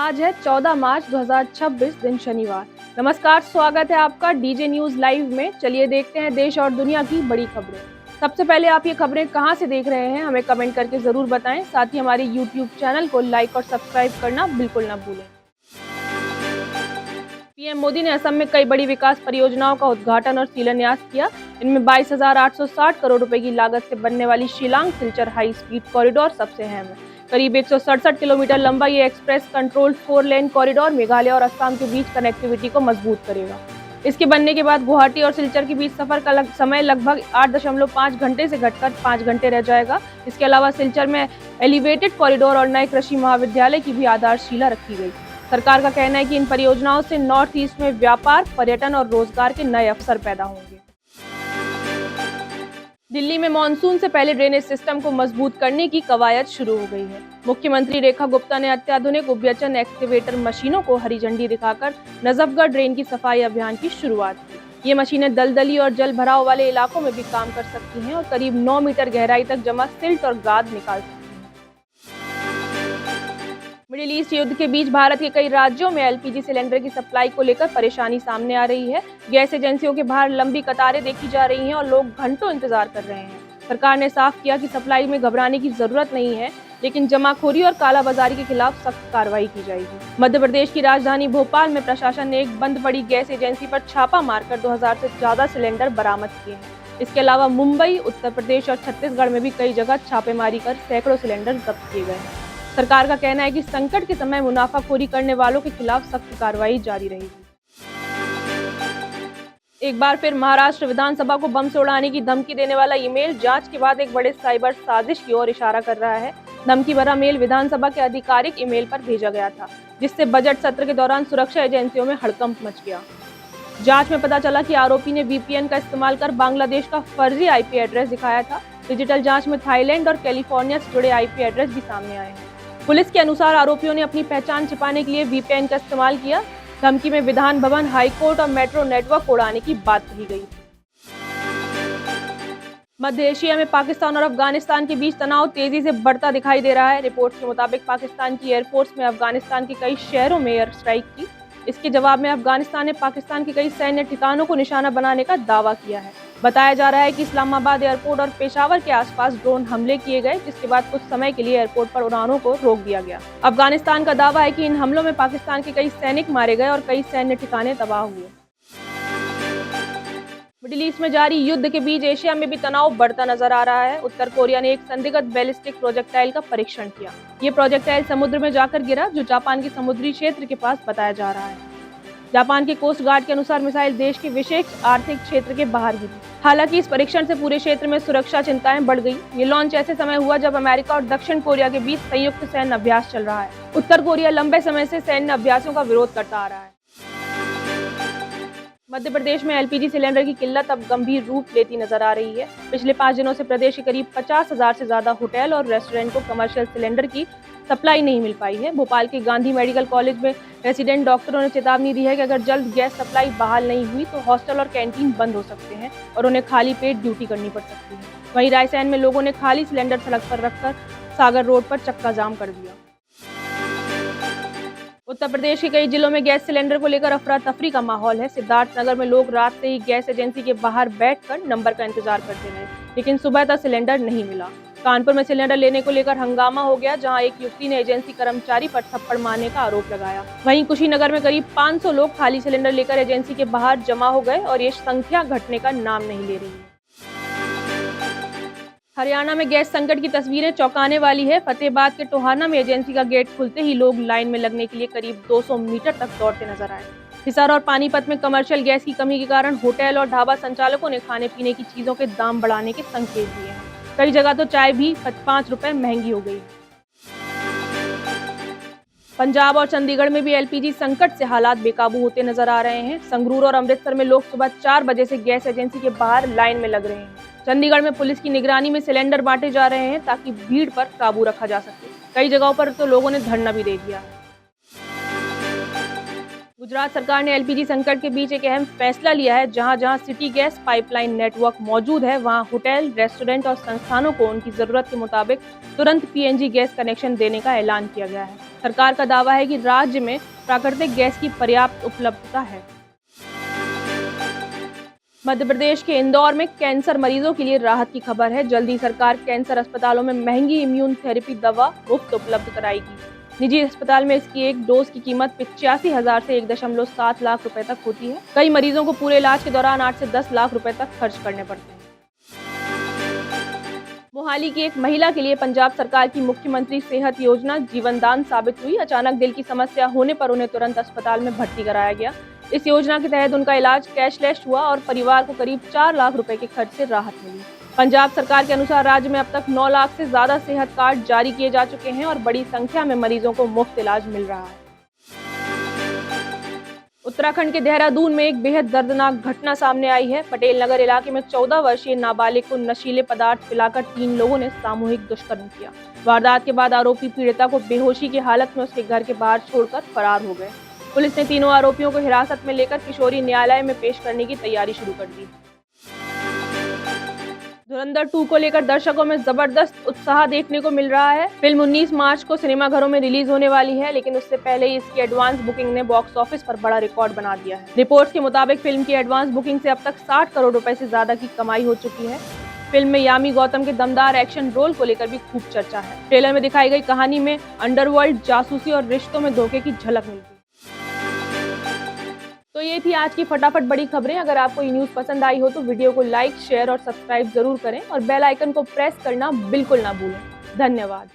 आज है 14 मार्च 2026 दिन शनिवार। नमस्कार, स्वागत है आपका डीजे न्यूज लाइव में। चलिए देखते हैं देश और दुनिया की बड़ी खबरें। सबसे पहले आप ये खबरें कहां से देख रहे हैं हमें कमेंट करके जरूर बताएं। साथ ही हमारे यूट्यूब चैनल को लाइक और सब्सक्राइब करना बिल्कुल ना भूलें। पीएम मोदी ने असम में कई बड़ी विकास परियोजनाओं का उद्घाटन और शिलान्यास किया। इनमें 22,860 करोड़ रुपए की लागत से बनने वाली Shillong Silchar high speed corridor सबसे अहम है। करीब 167 किलोमीटर लंबा ये एक्सप्रेस कंट्रोल्ड 4 लेन कॉरिडोर मेघालय और असम के बीच कनेक्टिविटी को मजबूत करेगा। इसके बनने के बाद गुवाहाटी और सिलचर के बीच सफर का समय लगभग 8.5 घंटे से घटकर 5 घंटे रह जाएगा। इसके अलावा सिलचर में एलिवेटेड कॉरिडोर और नए कृषि महाविद्यालय की भी आधारशिला रखी गई। सरकार का कहना है कि इन परियोजनाओं से नॉर्थ ईस्ट में व्यापार, पर्यटन और रोजगार के नए अवसर पैदा होंगे। दिल्ली में मानसून से पहले ड्रेनेज सिस्टम को मजबूत करने की कवायद शुरू हो गई है। मुख्यमंत्री रेखा गुप्ता ने अत्याधुनिक उभयचन एक्सकेवेटर मशीनों को हरी झंडी दिखाकर नजफगढ़ ड्रेन की सफाई अभियान की शुरुआत की। ये मशीनें दलदली और जल भराव वाले इलाकों में भी काम कर सकती हैं और करीब 9 मीटर गहराई तक जमा सिल्ट और गाद निकाल सकती हैं। मिडिल ईस्ट युद्ध के बीच भारत के कई राज्यों में एलपीजी सिलेंडर की सप्लाई को लेकर परेशानी सामने आ रही है। गैस एजेंसियों के बाहर लंबी कतारें देखी जा रही हैं और लोग घंटों इंतजार कर रहे हैं। सरकार ने साफ किया कि सप्लाई में घबराने की जरूरत नहीं है, लेकिन जमाखोरी और कालाबाजारी के खिलाफ सख्त कार्रवाई की जाएगी। मध्य प्रदेश की राजधानी भोपाल में प्रशासन ने एक बंद पड़ी गैस एजेंसी पर छापा मारकर 2000 से ज्यादा सिलेंडर बरामद किए हैं। इसके अलावा मुंबई, उत्तर प्रदेश और छत्तीसगढ़ में भी कई जगह छापेमारी कर सैकड़ों सिलेंडर जब्त किए गए हैं। सरकार का कहना है कि संकट के समय मुनाफाखोरी करने वालों के खिलाफ सख्त कार्रवाई जारी रहेगी। एक बार फिर महाराष्ट्र विधानसभा को बम से उड़ाने की धमकी देने वाला ईमेल जांच के बाद एक बड़े साइबर साजिश की ओर इशारा कर रहा है। धमकी भरा मेल विधानसभा के आधिकारिक ईमेल पर भेजा गया था, जिससे बजट सत्र के दौरान सुरक्षा एजेंसियों में हड़कंप मच गया। जांच में पता चला कि आरोपी ने वीपीएन का इस्तेमाल कर बांग्लादेश का फर्जी आईपी एड्रेस दिखाया था। डिजिटल जांच में थाईलैंड और कैलिफोर्निया से जुड़े आईपी एड्रेस भी सामने आए हैं। पुलिस के अनुसार आरोपियों ने अपनी पहचान छिपाने के लिए वीपीएन का इस्तेमाल किया। धमकी में विधान भवन, हाईकोर्ट और मेट्रो नेटवर्क को उड़ाने की बात कही गई। मध्य एशिया में पाकिस्तान और अफगानिस्तान के बीच तनाव तेजी से बढ़ता दिखाई दे रहा है। रिपोर्ट्स के मुताबिक पाकिस्तान की एयरफोर्स में अफगानिस्तान के कई शहरों में एयर स्ट्राइक की। इसके जवाब में अफगानिस्तान ने पाकिस्तान के कई सैन्य ठिकानों को निशाना बनाने का दावा किया है। बताया जा रहा है कि इस्लामाबाद एयरपोर्ट और पेशावर के आसपास ड्रोन हमले किए गए, जिसके बाद कुछ समय के लिए एयरपोर्ट पर उड़ानों को रोक दिया गया। अफगानिस्तान का दावा है कि इन हमलों में पाकिस्तान के कई सैनिक मारे गए और कई सैन्य ठिकाने तबाह हुए। मिडिल ईस्ट में जारी युद्ध के बीच एशिया में भी तनाव बढ़ता नजर आ रहा है। उत्तर कोरिया ने एक संदिग्ध बैलिस्टिक प्रोजेक्टाइल का परीक्षण किया। ये प्रोजेक्टाइल समुद्र में जाकर गिरा, जो जापान के समुद्री क्षेत्र के पास बताया जा रहा है। जापान के कोस्ट गार्ड के अनुसार मिसाइल देश के विशेष आर्थिक क्षेत्र के बाहर गिरी। हालांकि इस परीक्षण से पूरे क्षेत्र में सुरक्षा चिंताएं बढ़ गई। ये लॉन्च ऐसे समय हुआ जब अमेरिका और दक्षिण कोरिया के बीच संयुक्त सैन्य अभ्यास चल रहा है। उत्तर कोरिया लंबे समय से सैन्य अभ्यासों का विरोध करता आ रहा है। मध्य प्रदेश में एलपीजी सिलेंडर की किल्लत अब गंभीर रूप लेती नजर आ रही है। पिछले 5 दिनों से प्रदेश के करीब 50,000 से ज्यादा होटल और रेस्टोरेंट को कमर्शियल सिलेंडर की सप्लाई नहीं मिल पाई है। भोपाल के गांधी मेडिकल कॉलेज में रेसिडेंट डॉक्टरों ने चेतावनी दी है कि अगर जल्द गैस सप्लाई बहाल नहीं हुई तो हॉस्टल और कैंटीन बंद हो सकते हैं और उन्हें खाली पेट ड्यूटी करनी पड़ सकती है। वहीं रायसेन में लोगों ने खाली सिलेंडर सड़क पर रखकर सागर रोड पर चक्का जाम कर दिया। उत्तर प्रदेश के कई जिलों में गैस सिलेंडर को लेकर अफरा तफरी का माहौल है। सिद्धार्थनगर में लोग रात से ही गैस एजेंसी के बाहर बैठकर नंबर का इंतजार करते रहे, लेकिन सुबह तक सिलेंडर नहीं मिला। कानपुर में सिलेंडर लेने को लेकर हंगामा हो गया, जहां एक युवती ने एजेंसी कर्मचारी पर थप्पड़ मारने का आरोप लगाया। वहीं कुशीनगर में करीब 500 लोग खाली सिलेंडर लेकर एजेंसी के बाहर जमा हो गए और ये संख्या घटने का नाम नहीं ले रही है। हरियाणा में गैस संकट की तस्वीरें चौंकाने वाली है। फतेहाबाद के टोहाना में एजेंसी का गेट खुलते ही लोग लाइन में लगने के लिए करीब 200 मीटर तक दौड़ते नजर आए। हिसार और पानीपत में कमर्शियल गैस की कमी के कारण होटल और ढाबा संचालकों ने खाने पीने की चीजों के दाम बढ़ाने के संकेत दिए हैं। कई जगह तो चाय भी 5 रुपए महंगी हो गई। पंजाब और चंडीगढ़ में भी एलपीजी संकट से हालात बेकाबू होते नजर आ रहे हैं। संगरूर और अमृतसर में लोग सुबह 4 बजे से गैस एजेंसी के बाहर लाइन में लग रहे हैं। चंडीगढ़ में पुलिस की निगरानी में सिलेंडर बांटे जा रहे हैं ताकि भीड़ पर काबू रखा जा सके। कई जगहों पर तो लोगों ने धरना भी दे दिया है। गुजरात सरकार ने एलपीजी संकट के बीच एक अहम फैसला लिया है। जहां सिटी गैस पाइपलाइन नेटवर्क मौजूद है, वहां होटल, रेस्टोरेंट और संस्थानों को उनकी जरूरत के मुताबिक तुरंत पीएनजी गैस कनेक्शन देने का ऐलान किया गया है। सरकार का दावा है कि राज्य में प्राकृतिक गैस की पर्याप्त उपलब्धता है। मध्य प्रदेश के इंदौर में कैंसर मरीजों के लिए राहत की खबर है। जल्दी सरकार कैंसर अस्पतालों में महंगी इम्यून थेरेपी दवा मुफ्त उपलब्ध कराएगी। निजी अस्पताल में इसकी एक डोज की कीमत 85,000 से 1.7 लाख रुपए तक होती है। कई मरीजों को पूरे इलाज के दौरान 8 से 10 लाख रुपए तक खर्च करने पड़ते हैं। मोहाली की एक महिला के लिए पंजाब सरकार की मुख्यमंत्री सेहत योजना जीवनदान साबित हुई। अचानक दिल की समस्या होने पर उन्हें तुरंत अस्पताल में भर्ती कराया गया। इस योजना के तहत उनका इलाज कैशलेस हुआ और परिवार को करीब 4 लाख रुपए के खर्च से राहत मिली। पंजाब सरकार के अनुसार राज्य में अब तक 9 लाख से ज्यादा सेहत कार्ड जारी किए जा चुके हैं और बड़ी संख्या में मरीजों को मुफ्त इलाज मिल रहा है। उत्तराखंड के देहरादून में एक बेहद दर्दनाक घटना सामने आई है। पटेल नगर इलाके में 14 वर्षीय नाबालिग को नशीले पदार्थ पिलाकर 3 लोगों ने सामूहिक दुष्कर्म किया। वारदात के बाद आरोपी पीड़िता को बेहोशी की हालत में उसके घर के बाहर छोड़कर फरार हो गए। पुलिस ने तीनों आरोपियों को हिरासत में लेकर किशोरी न्यायालय में पेश करने की तैयारी शुरू कर दी। धुरंधर 2 को लेकर दर्शकों में जबरदस्त उत्साह देखने को मिल रहा है। फिल्म 19 मार्च को सिनेमाघरों में रिलीज होने वाली है, लेकिन उससे पहले ही इसकी एडवांस बुकिंग ने बॉक्स ऑफिस पर बड़ा रिकॉर्ड बना दिया है। रिपोर्ट्स के मुताबिक फिल्म की एडवांस बुकिंग से अब तक 60 करोड़ रुपए से ज्यादा की कमाई हो चुकी है। फिल्म में यामी गौतम के दमदार एक्शन रोल को लेकर भी खूब चर्चा है। ट्रेलर में दिखाई गई कहानी में अंडरवर्ल्ड, जासूसी और रिश्तों में धोखे की झलक मिलती है। तो ये थी आज की फटाफट बड़ी खबरें। अगर आपको ये न्यूज़ पसंद आई हो तो वीडियो को लाइक, शेयर और सब्सक्राइब जरूर करें और बेल आइकन को प्रेस करना बिल्कुल ना भूलें। धन्यवाद।